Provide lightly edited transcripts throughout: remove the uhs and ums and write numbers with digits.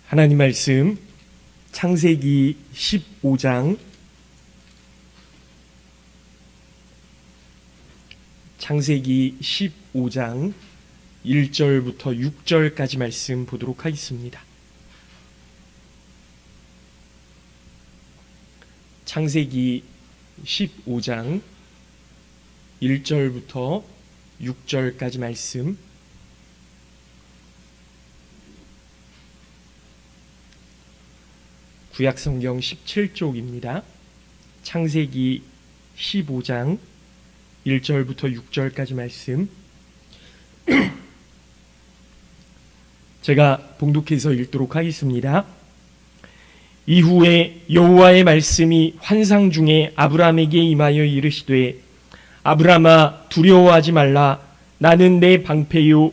하나님 말씀 창세기 15장 창세기 15장 1절부터 6절까지 말씀 보도록 하겠습니다. 창세기 15장 1절부터 6절까지 말씀 구약성경 17쪽입니다. 창세기 15장 1절부터 6절까지 말씀 제가 봉독해서 읽도록 하겠습니다. 이후에 여호와의 말씀이 환상 중에 아브라함에게 임하여 이르시되 아브라함아 두려워하지 말라. 나는 내 방패요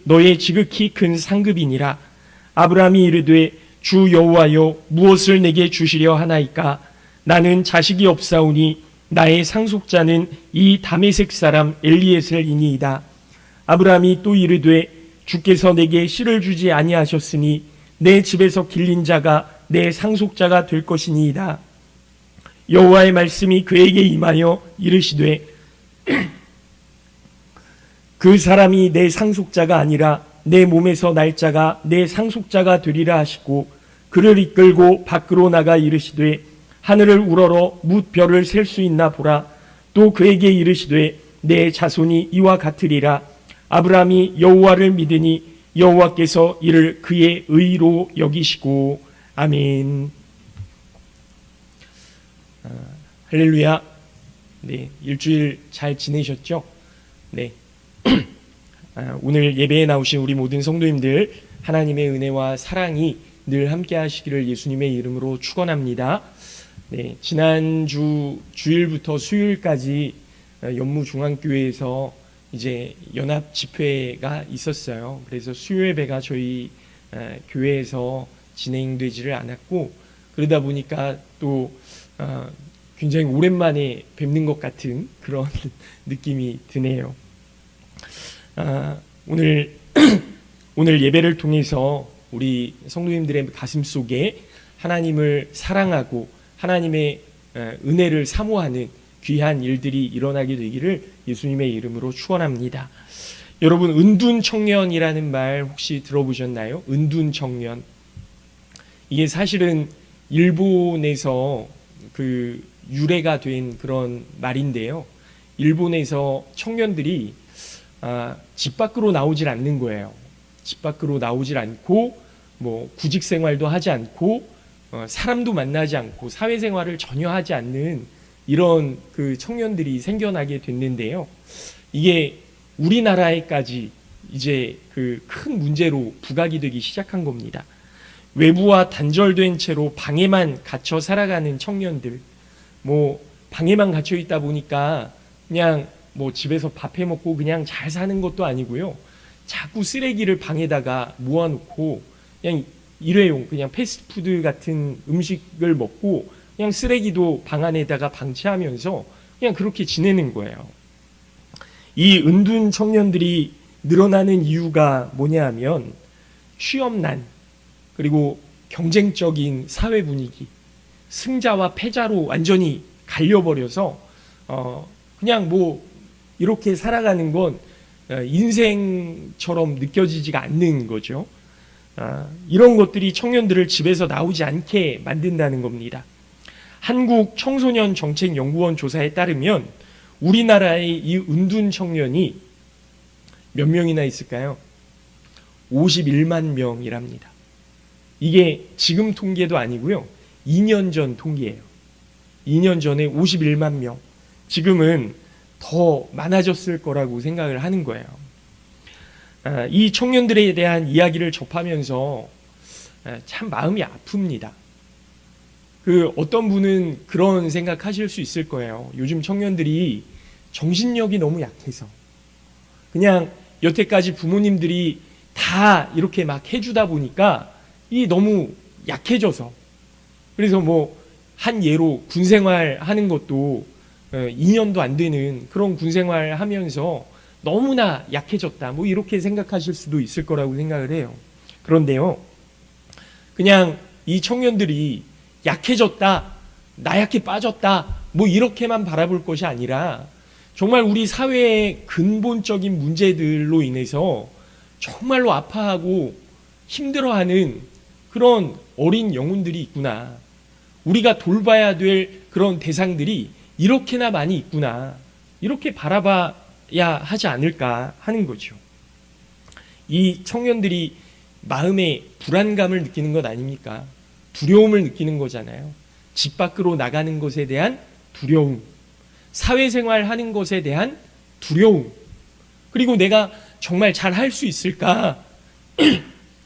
너의 지극히 큰 상급이니라. 아브라함이 이르되 주 여호와여 무엇을 내게 주시려 하나이까? 나는 자식이 없사오니 나의 상속자는 이 다메섹 사람 엘리에셀이니이다. 아브라함이 또 이르되 주께서 내게 씨를 주지 아니하셨으니 내 집에서 길린 자가 내 상속자가 될 것이니이다. 여호와의 말씀이 그에게 임하여 이르시되 그 사람이 내 상속자가 아니라 내 몸에서 날 자가 내 상속자가 되리라 하시고 그를 이끌고 밖으로 나가 이르시되 하늘을 우러러 뭇 별을 셀 수 있나 보라. 또 그에게 이르시되 내 자손이 이와 같으리라. 아브라함이 여호와를 믿으니 여호와께서 이를 그의 의로 여기시고. 아멘. 할렐루야. 네, 일주일 잘 지내셨죠? 네. 오늘 예배에 나오신 우리 모든 성도님들 하나님의 은혜와 사랑이 늘 함께 하시기를 예수님의 이름으로 축원합니다. 네, 지난주 주일부터 수요일까지 연무중앙교회에서 이제 연합 집회가 있었어요. 그래서 수요 예배가 저희 교회에서 진행되지를 않았고, 그러다 보니까 또 굉장히 오랜만에 뵙는 것 같은 그런 느낌이 드네요. 오늘 예배를 통해서 우리 성도님들의 가슴 속에 하나님을 사랑하고 하나님의 은혜를 사모하는 귀한 일들이 일어나게 되기를 예수님의 이름으로 축원합니다. 여러분, 은둔 청년이라는 말 혹시 들어보셨나요? 은둔 청년. 이게 사실은 일본에서 그 유래가 된 그런 말인데요. 일본에서 청년들이 집 밖으로 나오질 않는 거예요. 집 밖으로 나오질 않고 구직 생활도 하지 않고 사람도 만나지 않고 사회생활을 전혀 하지 않는 이런 그 청년들이 생겨나게 됐는데요. 이게 우리나라에까지 이제 그 큰 문제로 부각이 되기 시작한 겁니다. 외부와 단절된 채로 방에만 갇혀 살아가는 청년들, 방에만 갇혀 있다 보니까 그냥 집에서 밥 해 먹고 그냥 잘 사는 것도 아니고요. 자꾸 쓰레기를 방에다가 모아놓고 그냥 일회용, 그냥 패스트푸드 같은 음식을 먹고 그냥 쓰레기도 방 안에다가 방치하면서 그냥 그렇게 지내는 거예요. 이 은둔 청년들이 늘어나는 이유가 뭐냐 하면 취업난, 그리고 경쟁적인 사회 분위기, 승자와 패자로 완전히 갈려버려서 그냥 이렇게 살아가는 건 인생처럼 느껴지지가 않는 거죠. 이런 것들이 청년들을 집에서 나오지 않게 만든다는 겁니다. 한국 청소년 정책연구원 조사에 따르면 우리나라의 이 은둔 청년이 몇 명이나 있을까요? 51만 명이랍니다. 이게 지금 통계도 아니고요. 2년 전 통계예요. 2년 전에 51만 명. 지금은 더 많아졌을 거라고 생각을 하는 거예요. 이 청년들에 대한 이야기를 접하면서 참 마음이 아픕니다. 어떤 분은 그런 생각하실 수 있을 거예요. 요즘 청년들이 정신력이 너무 약해서 그냥 여태까지 부모님들이 다 이렇게 막 해주다 보니까 이 너무 약해져서, 그래서 한 예로 군생활 하는 것도 2년도 안 되는 그런 군생활 하면서 너무나 약해졌다, 이렇게 생각하실 수도 있을 거라고 생각을 해요. 그런데요, 그냥 이 청년들이 약해졌다, 나약해 빠졌다, 뭐 이렇게만 바라볼 것이 아니라 정말 우리 사회의 근본적인 문제들로 인해서 정말로 아파하고 힘들어하는 그런 어린 영혼들이 있구나. 우리가 돌봐야 될 그런 대상들이 이렇게나 많이 있구나. 이렇게 바라봐야 하지 않을까 하는 거죠. 이 청년들이 마음에 불안감을 느끼는 것 아닙니까? 두려움을 느끼는 거잖아요. 집 밖으로 나가는 것에 대한 두려움, 사회생활 하는 것에 대한 두려움, 그리고 내가 정말 잘 할 수 있을까?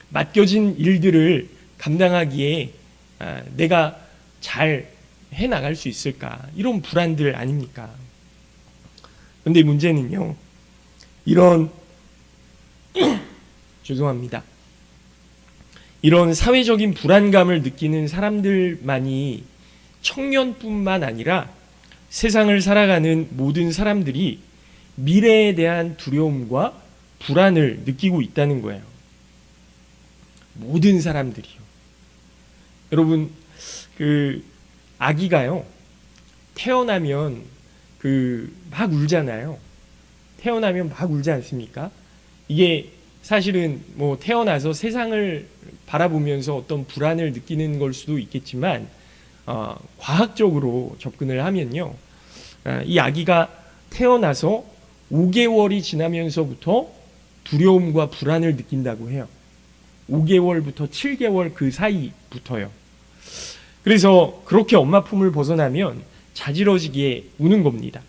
맡겨진 일들을 감당하기에 내가 잘 해나갈 수 있을까? 이런 불안들 아닙니까? 그런데 문제는요, 이런 죄송합니다. 이런 사회적인 불안감을 느끼는 사람들만이 청년뿐만 아니라 세상을 살아가는 모든 사람들이 미래에 대한 두려움과 불안을 느끼고 있다는 거예요. 모든 사람들이요. 여러분, 아기가요, 태어나면 막 울잖아요. 태어나면 막 울지 않습니까? 이게 사실은 뭐 태어나서 세상을 바라보면서 어떤 불안을 느끼는 걸 수도 있겠지만, 과학적으로 접근을 하면요, 이 아기가 태어나서 5개월이 지나면서부터 두려움과 불안을 느낀다고 해요. 5개월부터 7개월 그 사이부터요. 그래서 그렇게 엄마 품을 벗어나면 자지러지게 우는 겁니다.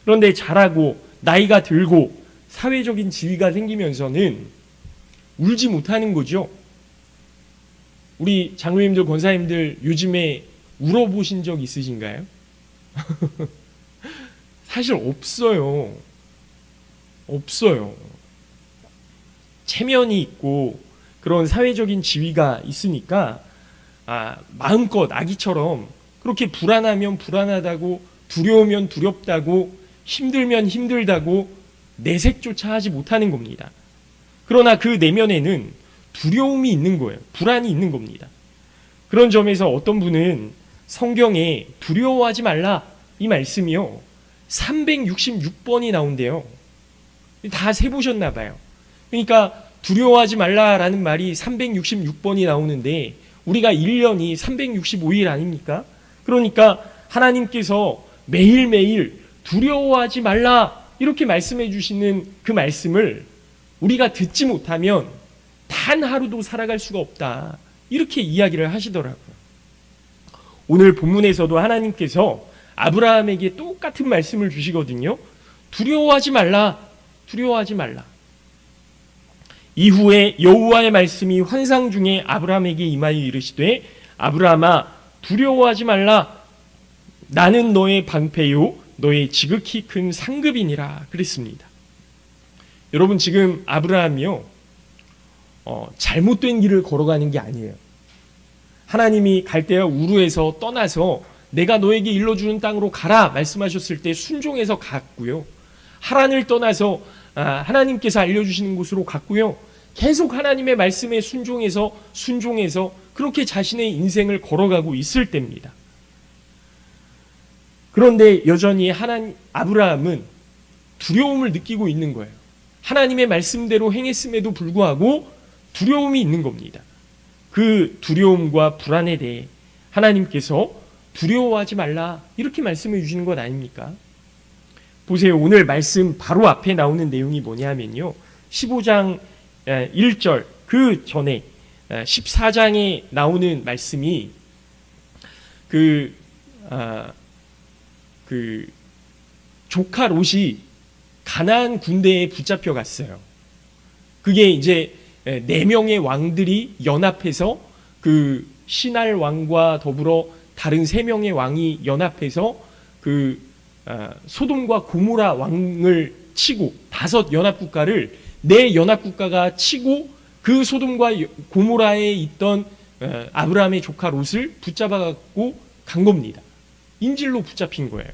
그런데 자라고 나이가 들고 사회적인 지위가 생기면서는 울지 못하는 거죠. 우리 장로님들, 권사님들 요즘에 울어보신 적 있으신가요? 사실 없어요. 없어요. 체면이 있고 그런 사회적인 지위가 있으니까 마음껏 아기처럼 그렇게 불안하면 불안하다고, 두려우면 두렵다고, 힘들면 힘들다고 내색조차 하지 못하는 겁니다. 그러나 그 내면에는 두려움이 있는 거예요. 불안이 있는 겁니다. 그런 점에서 어떤 분은 성경에 두려워하지 말라 이 말씀이요, 366번이 나온대요. 다 세보셨나 봐요. 그러니까 두려워하지 말라라는 말이 366번이 나오는데 우리가 1년이 365일 아닙니까? 그러니까 하나님께서 매일매일 두려워하지 말라 이렇게 말씀해 주시는 그 말씀을 우리가 듣지 못하면 단 하루도 살아갈 수가 없다, 이렇게 이야기를 하시더라고요. 오늘 본문에서도 하나님께서 아브라함에게 똑같은 말씀을 주시거든요. 두려워하지 말라, 두려워하지 말라. 이후에 여호와의 말씀이 환상 중에 아브라함에게 임하여 이르시되 아브라함아 두려워하지 말라, 나는 너의 방패요 너의 지극히 큰 상급이니라 그랬습니다. 여러분, 지금 아브라함이요, 잘못된 길을 걸어가는 게 아니에요. 하나님이 갈대아 우르에서 떠나서 내가 너에게 일러주는 땅으로 가라 말씀하셨을 때 순종해서 갔고요. 하란을 떠나서 하나님께서 알려주시는 곳으로 갔고요. 계속 하나님의 말씀에 순종해서 그렇게 자신의 인생을 걸어가고 있을 때입니다. 그런데 여전히 아브라함은 두려움을 느끼고 있는 거예요. 하나님의 말씀대로 행했음에도 불구하고 두려움이 있는 겁니다. 그 두려움과 불안에 대해 하나님께서 두려워하지 말라 이렇게 말씀해 주시는 것 아닙니까? 보세요. 오늘 말씀 바로 앞에 나오는 내용이 뭐냐면요, 15장 1절 그 전에 14장에 나오는 말씀이 조카 롯이 가나안 군대에 붙잡혀 갔어요. 그게 이제 4명의 왕들이 연합해서 그 시날 왕과 더불어 다른 3명의 왕이 연합해서 소돔과 고모라 왕을 치고 5 연합국가를 4 연합국가가 치고 그 소돔과 고모라에 있던 아브라함의 조카 롯을 붙잡아 갖고 간 겁니다. 인질로 붙잡힌 거예요.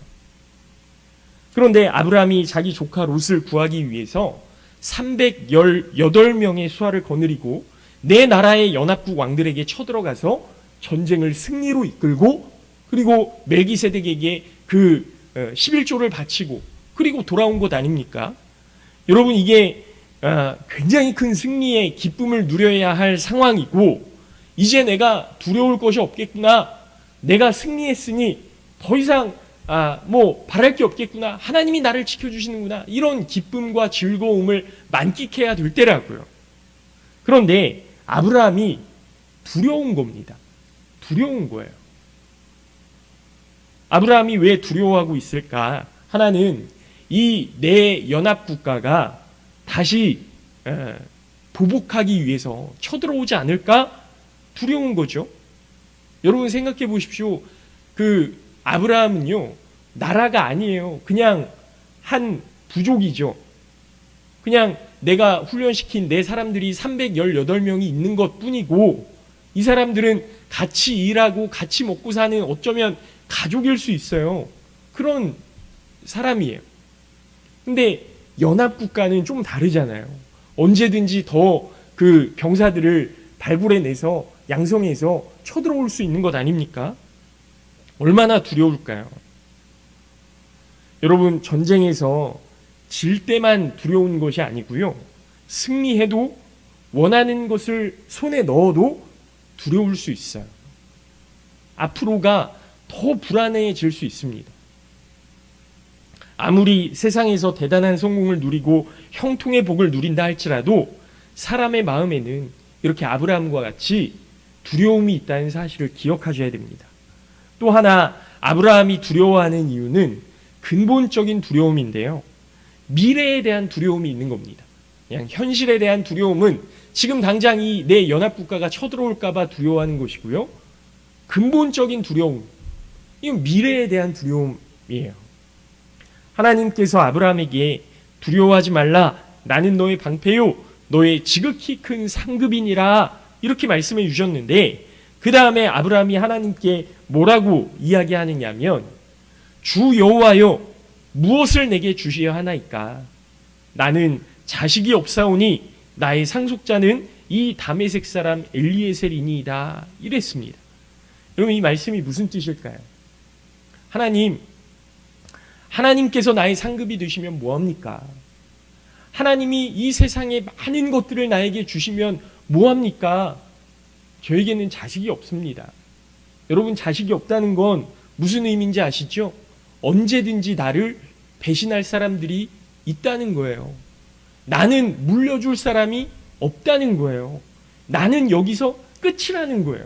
그런데 아브라함이 자기 조카 롯을 구하기 위해서 318명의 수하를 거느리고 내 나라의 연합국 왕들에게 쳐들어가서 전쟁을 승리로 이끌고 그리고 멜기세덱에게 그 11조를 바치고 그리고 돌아온 것 아닙니까? 여러분 이게 굉장히 큰 승리의 기쁨을 누려야 할 상황이고 이제 내가 두려울 것이 없겠구나. 내가 승리했으니 더 이상 뭐 바랄 게 없겠구나. 하나님이 나를 지켜주시는구나. 이런 기쁨과 즐거움을 만끽해야 될 때라고요. 그런데 아브라함이 두려운 겁니다. 두려운 거예요. 아브라함이 왜 두려워하고 있을까? 하나는 이 내 연합 국가가 다시 보복하기 위해서 쳐들어오지 않을까? 두려운 거죠. 여러분 생각해 보십시오. 그 아브라함은요, 나라가 아니에요. 그냥 한 부족이죠. 그냥 내가 훈련시킨 내 사람들이 318명이 있는 것 뿐이고, 이 사람들은 같이 일하고 같이 먹고 사는 어쩌면 가족일 수 있어요. 그런 사람이에요. 근데 연합국가는 좀 다르잖아요. 언제든지 더 그 병사들을 발굴해내서 양성해서 쳐들어올 수 있는 것 아닙니까? 얼마나 두려울까요? 여러분, 전쟁에서 질 때만 두려운 것이 아니고요. 승리해도 원하는 것을 손에 넣어도 두려울 수 있어요. 앞으로가 더 불안해질 수 있습니다. 아무리 세상에서 대단한 성공을 누리고 형통의 복을 누린다 할지라도 사람의 마음에는 이렇게 아브라함과 같이 두려움이 있다는 사실을 기억하셔야 됩니다. 또 하나 아브라함이 두려워하는 이유는 근본적인 두려움인데요. 미래에 대한 두려움이 있는 겁니다. 그냥 현실에 대한 두려움은 지금 당장 이 내 연합국가가 쳐들어올까 봐 두려워하는 것이고요. 근본적인 두려움, 이건 미래에 대한 두려움이에요. 하나님께서 아브라함에게 두려워하지 말라. 나는 너의 방패요. 너의 지극히 큰 상급이니라. 이렇게 말씀해 주셨는데 그 다음에 아브라함이 하나님께 뭐라고 이야기하느냐면 주 여호와여 무엇을 내게 주시려 하나이까? 나는 자식이 없사오니 나의 상속자는 이 다메섹 사람 엘리에셀이니이다. 이랬습니다. 여러분 이 말씀이 무슨 뜻일까요? 하나님께서 나의 상급이 되시면 뭐합니까? 하나님이 이 세상의 많은 것들을 나에게 주시면 뭐합니까? 저에게는 자식이 없습니다. 여러분 자식이 없다는 건 무슨 의미인지 아시죠? 언제든지 나를 배신할 사람들이 있다는 거예요. 나는 물려줄 사람이 없다는 거예요. 나는 여기서 끝이라는 거예요.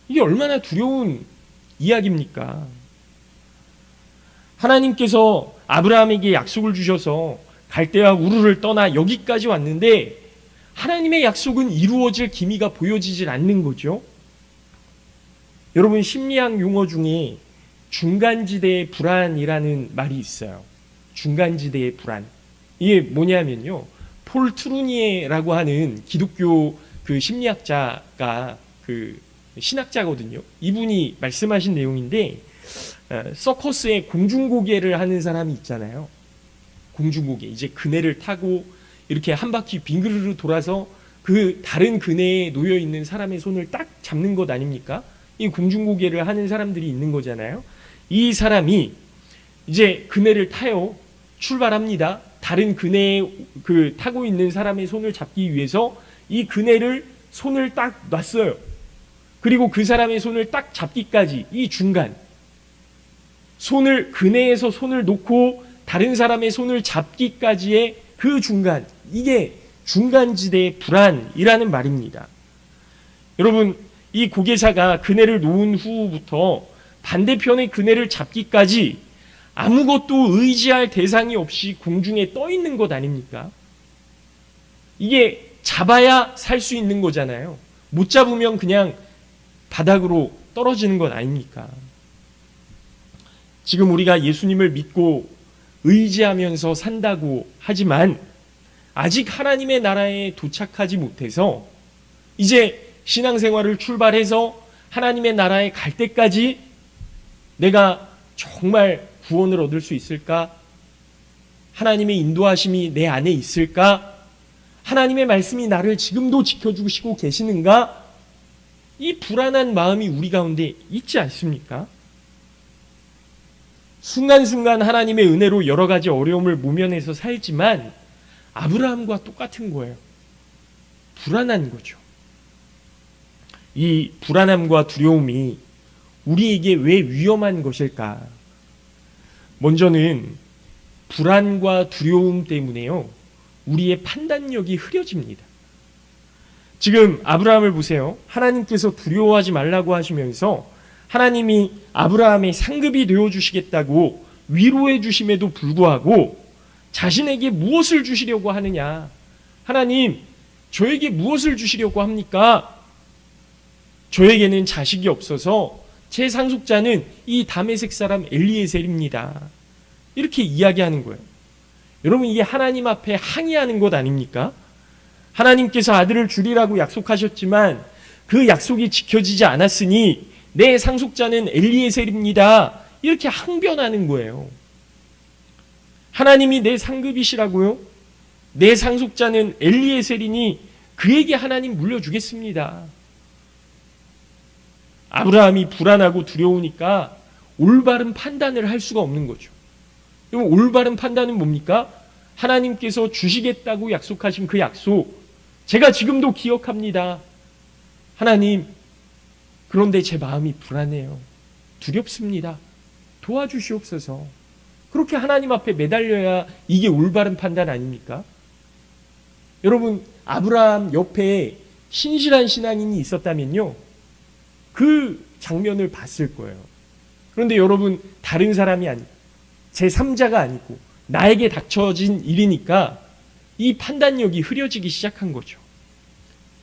이게 얼마나 두려운 이야기입니까? 하나님께서 아브라함에게 약속을 주셔서 갈대아 우르를 떠나 여기까지 왔는데 하나님의 약속은 이루어질 기미가 보여지질 않는 거죠. 여러분 심리학 용어 중에 중간지대의 불안이라는 말이 있어요. 중간지대의 불안. 이게 뭐냐면요. 폴 트루니에라고 하는 기독교 그 심리학자가 그 신학자거든요. 이분이 말씀하신 내용인데 서커스에 공중고개를 하는 사람이 있잖아요. 공중고개. 이제 그네를 타고 이렇게 한 바퀴 빙그르르 돌아서 그 다른 그네에 놓여 있는 사람의 손을 딱 잡는 것 아닙니까? 이 공중고개를 하는 사람들이 있는 거잖아요. 이 사람이 이제 그네를 타요. 출발합니다. 다른 그네에 그 타고 있는 사람의 손을 잡기 위해서 이 그네를 손을 딱 놨어요. 그리고 그 사람의 손을 딱 잡기까지 이 중간 그네에서 손을 놓고 다른 사람의 손을 잡기까지의 그 중간, 이게 중간지대의 불안이라는 말입니다. 여러분, 이 고개사가 그네를 놓은 후부터 반대편의 그네를 잡기까지 아무것도 의지할 대상이 없이 공중에 떠 있는 것 아닙니까? 이게 잡아야 살 수 있는 거잖아요. 못 잡으면 그냥 바닥으로 떨어지는 것 아닙니까? 지금 우리가 예수님을 믿고 의지하면서 산다고 하지만 아직 하나님의 나라에 도착하지 못해서 이제 신앙생활을 출발해서 하나님의 나라에 갈 때까지 내가 정말 구원을 얻을 수 있을까? 하나님의 인도하심이 내 안에 있을까? 하나님의 말씀이 나를 지금도 지켜주시고 계시는가? 이 불안한 마음이 우리 가운데 있지 않습니까? 순간순간 하나님의 은혜로 여러 가지 어려움을 모면해서 살지만 아브라함과 똑같은 거예요. 불안한 거죠. 이 불안함과 두려움이 우리에게 왜 위험한 것일까? 먼저는 불안과 두려움 때문에요, 우리의 판단력이 흐려집니다. 지금 아브라함을 보세요. 하나님께서 두려워하지 말라고 하시면서 하나님이 아브라함의 상급이 되어주시겠다고 위로해 주심에도 불구하고 자신에게 무엇을 주시려고 하느냐? 하나님, 저에게 무엇을 주시려고 합니까? 저에게는 자식이 없어서 제 상속자는 이 다메섹 사람 엘리에셀입니다. 이렇게 이야기하는 거예요. 여러분, 이게 하나님 앞에 항의하는 것 아닙니까? 하나님께서 아들을 주리라고 약속하셨지만 그 약속이 지켜지지 않았으니 내 상속자는 엘리에셀입니다. 이렇게 항변하는 거예요. 하나님이 내 상급이시라고요? 내 상속자는 엘리에셀이니 그에게 하나님 물려주겠습니다. 아브라함이 불안하고 두려우니까 올바른 판단을 할 수가 없는 거죠. 그럼 올바른 판단은 뭡니까? 하나님께서 주시겠다고 약속하신 그 약속, 제가 지금도 기억합니다. 하나님, 그런데 제 마음이 불안해요. 두렵습니다. 도와주시옵소서. 그렇게 하나님 앞에 매달려야 이게 올바른 판단 아닙니까? 여러분, 아브라함 옆에 신실한 신앙인이 있었다면요, 그 장면을 봤을 거예요. 그런데 여러분, 다른 사람이 아니고 제3자가 아니고 나에게 닥쳐진 일이니까 이 판단력이 흐려지기 시작한 거죠.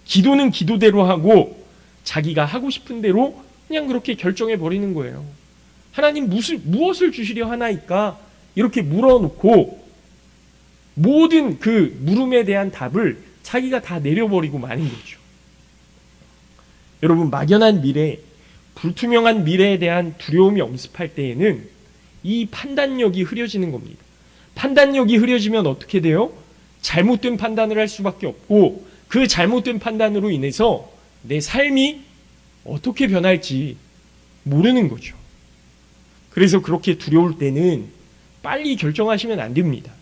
기도는 기도대로 하고 자기가 하고 싶은 대로 그냥 그렇게 결정해 버리는 거예요. 하나님 무엇을 주시려 하나이까? 이렇게 물어놓고 모든 그 물음에 대한 답을 자기가 다 내려버리고 마는 거죠. 여러분, 막연한 미래, 불투명한 미래에 대한 두려움이 엄습할 때에는 이 판단력이 흐려지는 겁니다. 판단력이 흐려지면 어떻게 돼요? 잘못된 판단을 할 수밖에 없고 그 잘못된 판단으로 인해서 내 삶이 어떻게 변할지 모르는 거죠. 그래서 그렇게 두려울 때는 빨리 결정하시면 안 됩니다.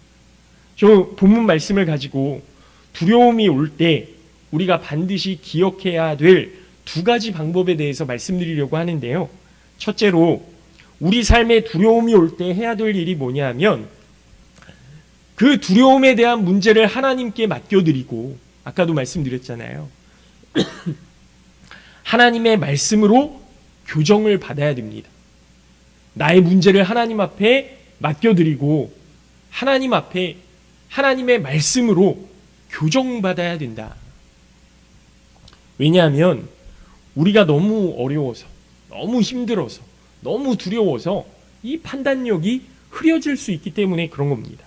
저 본문 말씀을 가지고 두려움이 올 때 우리가 반드시 기억해야 될 두 가지 방법에 대해서 말씀드리려고 하는데요. 첫째로, 우리 삶에 두려움이 올 때 해야 될 일이 뭐냐 하면 그 두려움에 대한 문제를 하나님께 맡겨드리고, 아까도 말씀드렸잖아요. 하나님의 말씀으로 교정을 받아야 됩니다. 나의 문제를 하나님 앞에 맡겨드리고 하나님 앞에 하나님의 말씀으로 교정받아야 된다. 왜냐하면 우리가 너무 어려워서, 너무 힘들어서, 너무 두려워서 이 판단력이 흐려질 수 있기 때문에 그런 겁니다.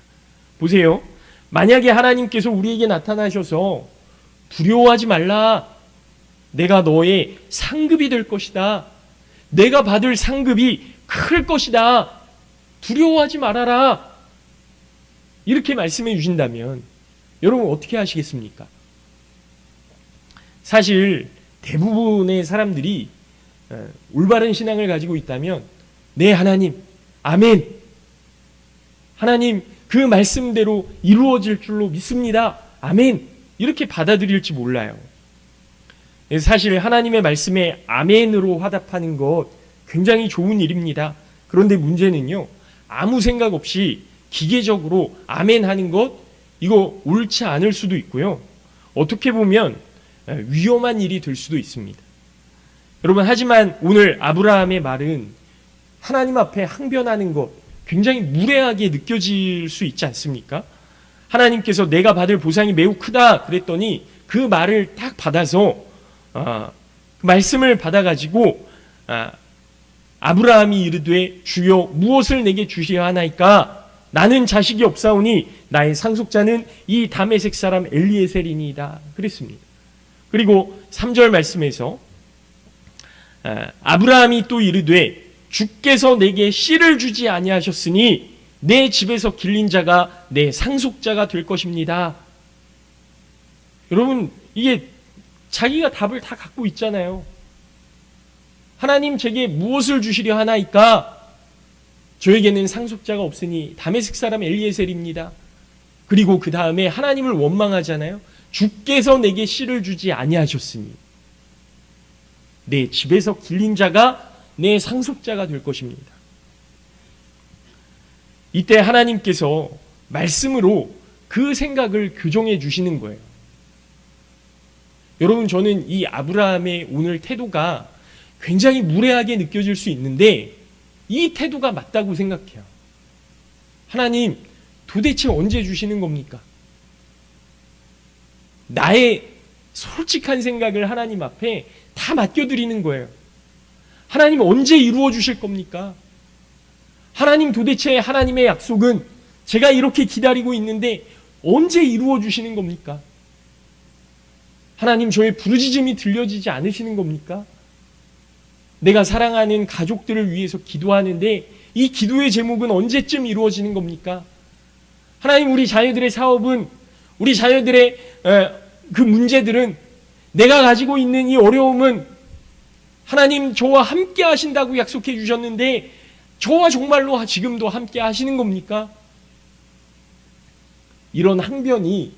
보세요. 만약에 하나님께서 우리에게 나타나셔서 두려워하지 말라, 내가 너의 상급이 될 것이다, 내가 받을 상급이 클 것이다, 두려워하지 말아라, 이렇게 말씀해 주신다면 여러분 어떻게 하시겠습니까? 사실 대부분의 사람들이 올바른 신앙을 가지고 있다면, 네 하나님, 아멘, 하나님 그 말씀대로 이루어질 줄로 믿습니다, 아멘, 이렇게 받아들일지 몰라요. 사실 하나님의 말씀에 아멘으로 화답하는 것 굉장히 좋은 일입니다. 그런데 문제는요, 아무 생각 없이 기계적으로 아멘 하는 것, 이거 옳지 않을 수도 있고요, 어떻게 보면 위험한 일이 될 수도 있습니다. 여러분, 하지만 오늘 아브라함의 말은 하나님 앞에 항변하는 것 굉장히 무례하게 느껴질 수 있지 않습니까? 하나님께서 내가 받을 보상이 매우 크다 그랬더니 그 말을 딱 받아서 그 말씀을 받아가지고 아브라함이 이르되 주여 무엇을 내게 주시려 하나이까? 나는 자식이 없사오니 나의 상속자는 이 다메섹 사람 엘리에셀이니이다 그랬습니다. 그리고 3절 말씀에서 아브라함이 또 이르되 주께서 내게 씨를 주지 아니하셨으니 내 집에서 길린 자가 내 상속자가 될 것입니다. 여러분, 이게 자기가 답을 다 갖고 있잖아요. 하나님 제게 무엇을 주시려 하나이까? 저에게는 상속자가 없으니 다메섹 사람 엘리에셀입니다. 그리고 그 다음에 하나님을 원망하잖아요. 주께서 내게 씨를 주지 아니하셨으니 내 집에서 길린 자가 내 상속자가 될 것입니다. 이때 하나님께서 말씀으로 그 생각을 교정해 주시는 거예요. 여러분, 저는 이 아브라함의 오늘 태도가 굉장히 무례하게 느껴질 수 있는데 이 태도가 맞다고 생각해요. 하나님, 도대체 언제 주시는 겁니까? 나의 솔직한 생각을 하나님 앞에 다 맡겨드리는 거예요. 하나님 언제 이루어 주실 겁니까? 하나님, 도대체 하나님의 약속은 제가 이렇게 기다리고 있는데 언제 이루어 주시는 겁니까? 하나님, 저의 부르짖음이 들려지지 않으시는 겁니까? 내가 사랑하는 가족들을 위해서 기도하는데 이 기도의 제목은 언제쯤 이루어지는 겁니까? 하나님, 우리 자녀들의 사업은, 우리 자녀들의 그 문제들은, 내가 가지고 있는 이 어려움은 하나님 저와 함께 하신다고 약속해 주셨는데 저와 정말로 지금도 함께 하시는 겁니까? 이런 항변이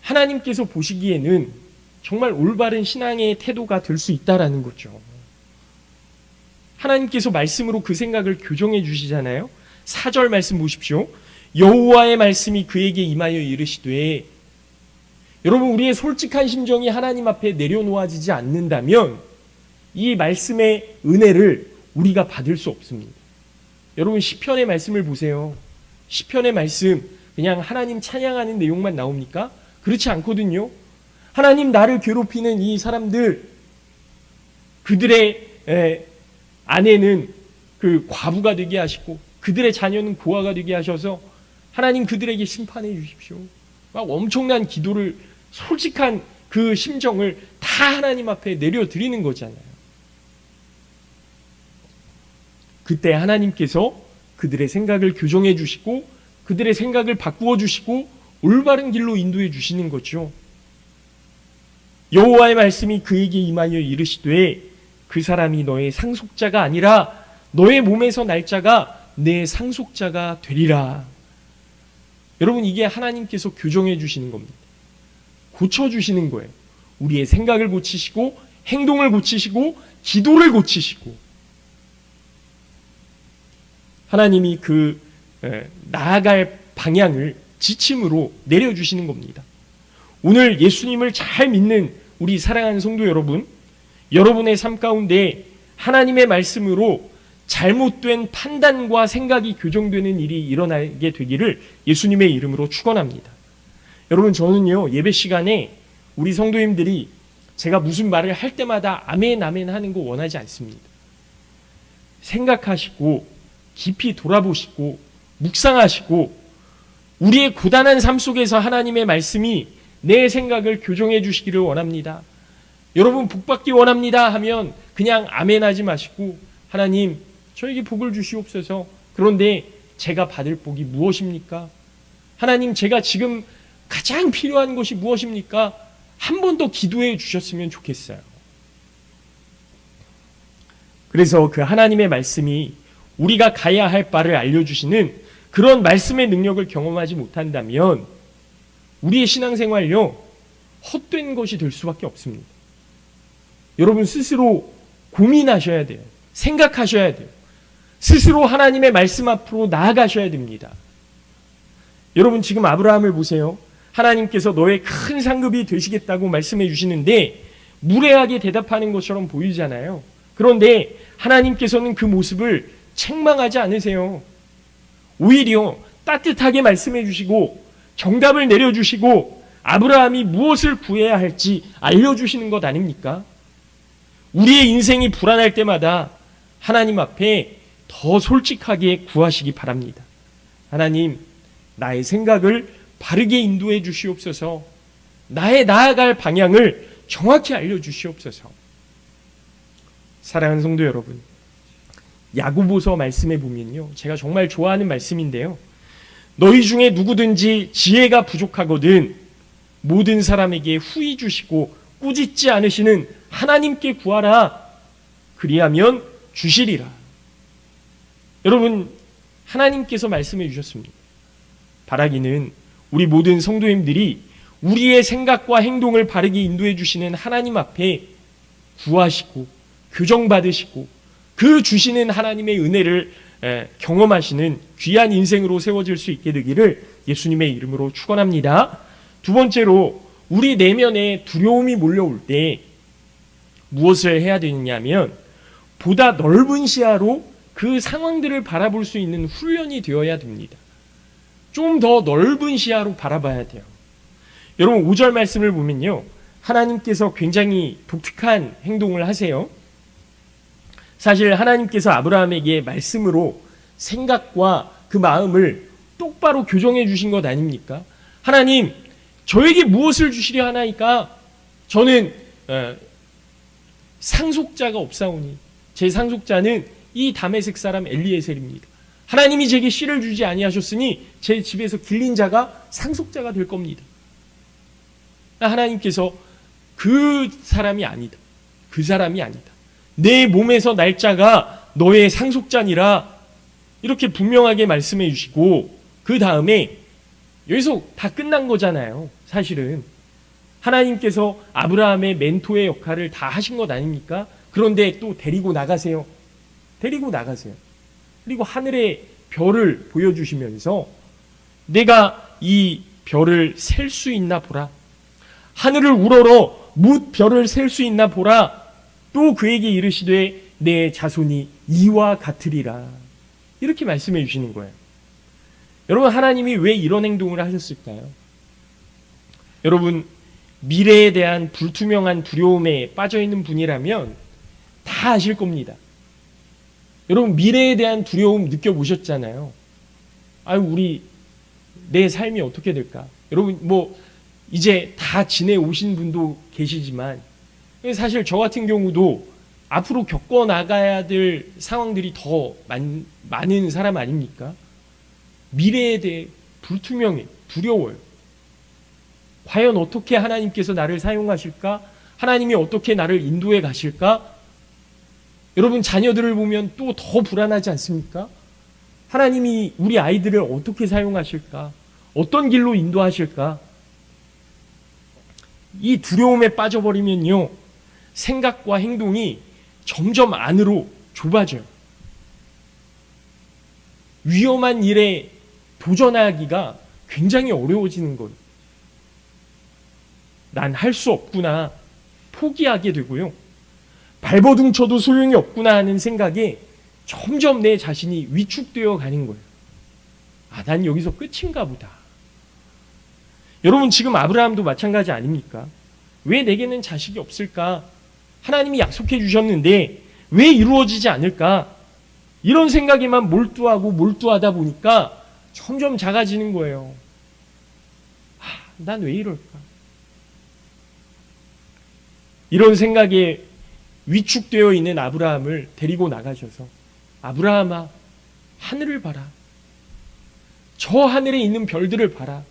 하나님께서 보시기에는 정말 올바른 신앙의 태도가 될 수 있다라는 거죠. 하나님께서 말씀으로 그 생각을 교정해 주시잖아요. 4절 말씀 보십시오. 여호와의 말씀이 그에게 임하여 이르시되, 여러분, 우리의 솔직한 심정이 하나님 앞에 내려놓아지지 않는다면 이 말씀의 은혜를 우리가 받을 수 없습니다. 여러분, 시편의 말씀을 보세요. 시편의 말씀 그냥 하나님 찬양하는 내용만 나옵니까? 그렇지 않거든요. 하나님, 나를 괴롭히는 이 사람들, 그들의 아내는 그 과부가 되게 하시고 그들의 자녀는 고아가 되게 하셔서 하나님 그들에게 심판해 주십시오. 막 엄청난 기도를, 솔직한 그 심정을 다 하나님 앞에 내려드리는 거잖아요. 그때 하나님께서 그들의 생각을 교정해 주시고 그들의 생각을 바꾸어 주시고 올바른 길로 인도해 주시는 거죠. 여호와의 말씀이 그에게 임하여 이르시되, 그 사람이 너의 상속자가 아니라 너의 몸에서 날 자가 내 상속자가 되리라. 여러분, 이게 하나님께서 교정해 주시는 겁니다. 고쳐주시는 거예요. 우리의 생각을 고치시고 행동을 고치시고 기도를 고치시고, 하나님이 그 나아갈 방향을 지침으로 내려주시는 겁니다. 오늘 예수님을 잘 믿는 우리 사랑하는 성도 여러분, 여러분의 삶 가운데 하나님의 말씀으로 잘못된 판단과 생각이 교정되는 일이 일어나게 되기를 예수님의 이름으로 축원합니다. 여러분, 저는요, 예배 시간에 우리 성도님들이 제가 무슨 말을 할 때마다 아멘 아멘 하는 거 원하지 않습니다. 생각하시고 깊이 돌아보시고 묵상하시고 우리의 고단한 삶 속에서 하나님의 말씀이 내 생각을 교정해 주시기를 원합니다. 여러분, 복받기 원합니다 하면 그냥 아멘 하지 마시고, 하나님 저에게 복을 주시옵소서. 그런데 제가 받을 복이 무엇입니까? 하나님, 제가 지금 가장 필요한 것이 무엇입니까? 한 번 더 기도해 주셨으면 좋겠어요. 그래서 그 하나님의 말씀이 우리가 가야 할 바를 알려주시는 그런 말씀의 능력을 경험하지 못한다면 우리의 신앙생활요, 헛된 것이 될 수밖에 없습니다. 여러분, 스스로 고민하셔야 돼요. 생각하셔야 돼요. 스스로 하나님의 말씀 앞으로 나아가셔야 됩니다. 여러분, 지금 아브라함을 보세요. 하나님께서 너의 큰 상급이 되시겠다고 말씀해 주시는데 무례하게 대답하는 것처럼 보이잖아요. 그런데 하나님께서는 그 모습을 책망하지 않으세요. 오히려 따뜻하게 말씀해 주시고 정답을 내려주시고 아브라함이 무엇을 구해야 할지 알려주시는 것 아닙니까? 우리의 인생이 불안할 때마다 하나님 앞에 더 솔직하게 구하시기 바랍니다. 하나님, 나의 생각을 바르게 인도해 주시옵소서. 나의 나아갈 방향을 정확히 알려주시옵소서. 사랑하는 성도 여러분, 야고보서 말씀에 보면요, 제가 정말 좋아하는 말씀인데요, 너희 중에 누구든지 지혜가 부족하거든 모든 사람에게 후히 주시고 꾸짖지 않으시는 하나님께 구하라. 그리하면 주시리라. 여러분, 하나님께서 말씀해 주셨습니다. 바라기는 우리 모든 성도님들이 우리의 생각과 행동을 바르게 인도해 주시는 하나님 앞에 구하시고 교정받으시고 그 주시는 하나님의 은혜를 경험하시는 귀한 인생으로 세워질 수 있게 되기를 예수님의 이름으로 축원합니다. 두 번째로, 우리 내면에 두려움이 몰려올 때 무엇을 해야 되느냐면 보다 넓은 시야로 그 상황들을 바라볼 수 있는 훈련이 되어야 됩니다. 좀 더 넓은 시야로 바라봐야 돼요. 여러분, 5절 말씀을 보면요, 하나님께서 굉장히 독특한 행동을 하세요. 사실 하나님께서 아브라함에게 말씀으로 생각과 그 마음을 똑바로 교정해 주신 것 아닙니까? 하나님, 저에게 무엇을 주시려 하나이까? 저는 상속자가 없사오니 제 상속자는 이 다메섹 사람 엘리에셀입니다. 하나님이 제게 씨를 주지 아니하셨으니 제 집에서 길린 자가 상속자가 될 겁니다. 하나님께서 그 사람이 아니다. 그 사람이 아니다. 내 몸에서 날 자가 너의 상속자니라. 이렇게 분명하게 말씀해 주시고, 그 다음에 여기서 다 끝난 거잖아요. 사실은 하나님께서 아브라함의 멘토의 역할을 다 하신 것 아닙니까? 그런데 또 데리고 나가세요. 데리고 나가세요. 그리고 하늘의 별을 보여주시면서 내가 이 별을 셀 수 있나 보라. 하늘을 우러러 뭇 별을 셀 수 있나 보라. 또 그에게 이르시되 내 자손이 이와 같으리라. 이렇게 말씀해 주시는 거예요. 여러분, 하나님이 왜 이런 행동을 하셨을까요? 여러분, 미래에 대한 불투명한 두려움에 빠져있는 분이라면 다 아실 겁니다. 여러분, 미래에 대한 두려움 느껴보셨잖아요. 우리 내 삶이 어떻게 될까? 여러분, 이제 다 지내오신 분도 계시지만 사실 저 같은 경우도 앞으로 겪어나가야 될 상황들이 더 많은 사람 아닙니까? 미래에 대해 불투명해, 두려워요. 과연 어떻게 하나님께서 나를 사용하실까? 하나님이 어떻게 나를 인도해 가실까? 여러분, 자녀들을 보면 또 더 불안하지 않습니까? 하나님이 우리 아이들을 어떻게 사용하실까? 어떤 길로 인도하실까? 이 두려움에 빠져버리면요, 생각과 행동이 점점 안으로 좁아져요. 위험한 일에 도전하기가 굉장히 어려워지는 거예요. 난 할 수 없구나, 포기하게 되고요. 발버둥 쳐도 소용이 없구나 하는 생각에 점점 내 자신이 위축되어 가는 거예요. 난 여기서 끝인가 보다. 여러분, 지금 아브라함도 마찬가지 아닙니까? 왜 내게는 자식이 없을까? 하나님이 약속해 주셨는데 왜 이루어지지 않을까? 이런 생각에만 몰두하다 보니까 점점 작아지는 거예요. 난 왜 이럴까? 이런 생각에 위축되어 있는 아브라함을 데리고 나가셔서, 아브라함아, 하늘을 봐라. 저 하늘에 있는 별들을 봐라.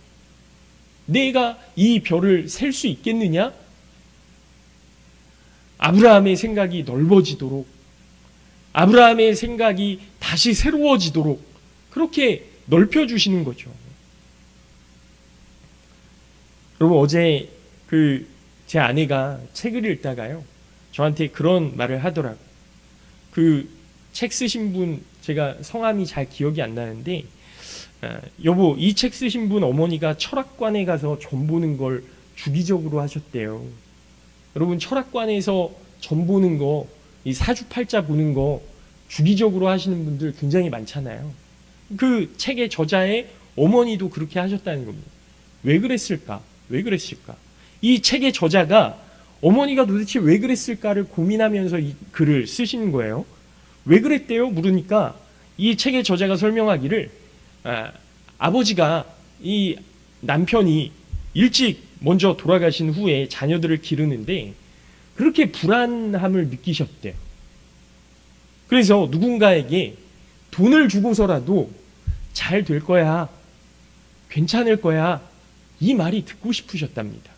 내가 이 별을 셀 수 있겠느냐? 아브라함의 생각이 넓어지도록, 아브라함의 생각이 다시 새로워지도록 그렇게 넓혀주시는 거죠. 여러분, 어제 제 아내가 책을 읽다가요, 저한테 그런 말을 하더라고요. 책 쓰신 분, 제가 성함이 잘 기억이 안 나는데, 여보, 이 책 쓰신 분 어머니가 철학관에 가서 점 보는 걸 주기적으로 하셨대요. 여러분, 철학관에서 점 보는 거, 이 사주팔자 보는 거 주기적으로 하시는 분들 굉장히 많잖아요. 그 책의 저자의 어머니도 그렇게 하셨다는 겁니다. 왜 그랬을까? 왜 그랬을까? 이 책의 저자가 어머니가 도대체 왜 그랬을까를 고민하면서 이 글을 쓰시는 거예요. 왜 그랬대요? 물으니까 이 책의 저자가 설명하기를, 아버지가, 이 남편이 일찍 먼저 돌아가신 후에 자녀들을 기르는데 그렇게 불안함을 느끼셨대요. 그래서 누군가에게 돈을 주고서라도 잘 될 거야, 괜찮을 거야, 이 말이 듣고 싶으셨답니다.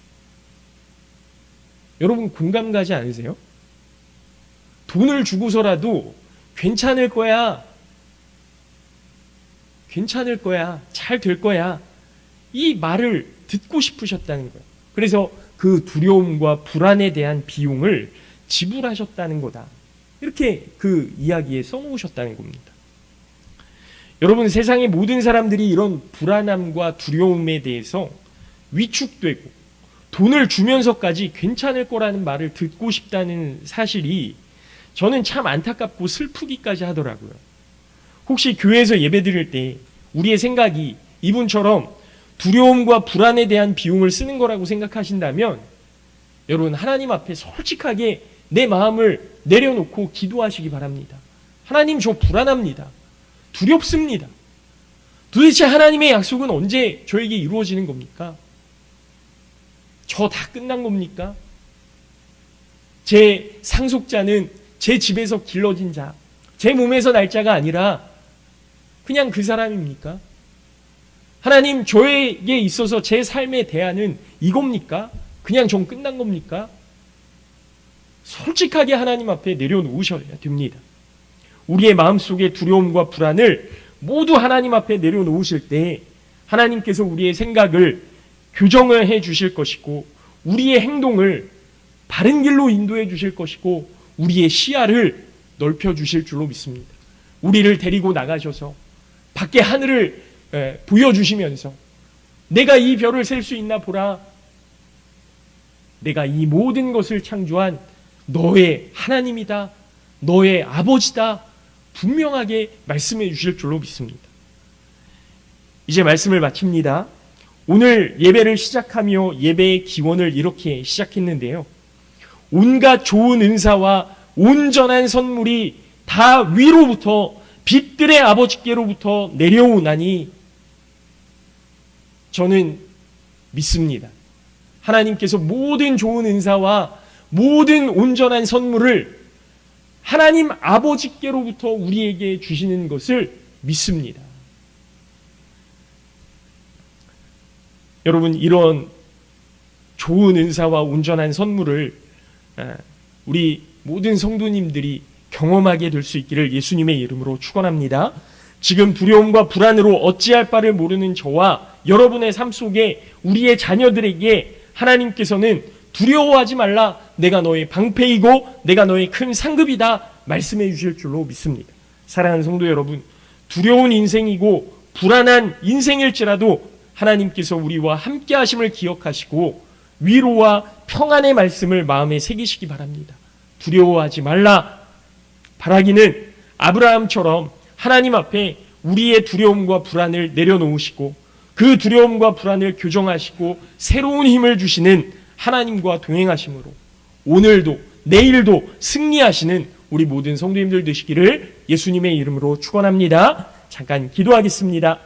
여러분 공감 가지 않으세요? 돈을 주고서라도 괜찮을 거야. 괜찮을 거야. 잘 될 거야. 이 말을 듣고 싶으셨다는 거예요. 그래서 그 두려움과 불안에 대한 비용을 지불하셨다는 거다. 이렇게 그 이야기에 써놓으셨다는 겁니다. 여러분, 세상의 모든 사람들이 이런 불안함과 두려움에 대해서 위축되고 돈을 주면서까지 괜찮을 거라는 말을 듣고 싶다는 사실이 저는 참 안타깝고 슬프기까지 하더라고요. 혹시 교회에서 예배드릴 때 우리의 생각이 이분처럼 두려움과 불안에 대한 비용을 쓰는 거라고 생각하신다면 여러분, 하나님 앞에 솔직하게 내 마음을 내려놓고 기도하시기 바랍니다. 하나님, 저 불안합니다. 두렵습니다. 도대체 하나님의 약속은 언제 저에게 이루어지는 겁니까? 저 다 끝난 겁니까? 제 상속자는 제 집에서 길러진 자, 제 몸에서 날 자가 아니라 그냥 그 사람입니까? 하나님, 저에게 있어서 제 삶의 대안은 이겁니까? 그냥 전 끝난 겁니까? 솔직하게 하나님 앞에 내려놓으셔야 됩니다. 우리의 마음속의 두려움과 불안을 모두 하나님 앞에 내려놓으실 때 하나님께서 우리의 생각을 교정을 해 주실 것이고 우리의 행동을 바른 길로 인도해 주실 것이고 우리의 시야를 넓혀 주실 줄로 믿습니다. 우리를 데리고 나가셔서 밖에 하늘을 보여주시면서 내가 이 별을 셀 수 있나 보라. 내가 이 모든 것을 창조한 너의 하나님이다. 너의 아버지다. 분명하게 말씀해 주실 줄로 믿습니다. 이제 말씀을 마칩니다. 오늘 예배를 시작하며 예배의 기원을 이렇게 시작했는데요. 온갖 좋은 은사와 온전한 선물이 다 위로부터 빛들의 아버지께로부터 내려오나니 저는 믿습니다. 하나님께서 모든 좋은 은사와 모든 온전한 선물을 하나님 아버지께로부터 우리에게 주시는 것을 믿습니다. 여러분, 이런 좋은 은사와 온전한 선물을 우리 모든 성도님들이 경험하게 될 수 있기를 예수님의 이름으로 축원합니다. 지금 두려움과 불안으로 어찌할 바를 모르는 저와 여러분의 삶 속에 우리의 자녀들에게 하나님께서는 두려워하지 말라. 내가 너의 방패이고 내가 너의 큰 상급이다. 말씀해 주실 줄로 믿습니다. 사랑하는 성도 여러분, 두려운 인생이고 불안한 인생일지라도 하나님께서 우리와 함께 하심을 기억하시고 위로와 평안의 말씀을 마음에 새기시기 바랍니다. 두려워하지 말라. 바라기는 아브라함처럼 하나님 앞에 우리의 두려움과 불안을 내려놓으시고 그 두려움과 불안을 교정하시고 새로운 힘을 주시는 하나님과 동행하심으로 오늘도 내일도 승리하시는 우리 모든 성도님들 되시기를 예수님의 이름으로 축원합니다. 잠깐 기도하겠습니다.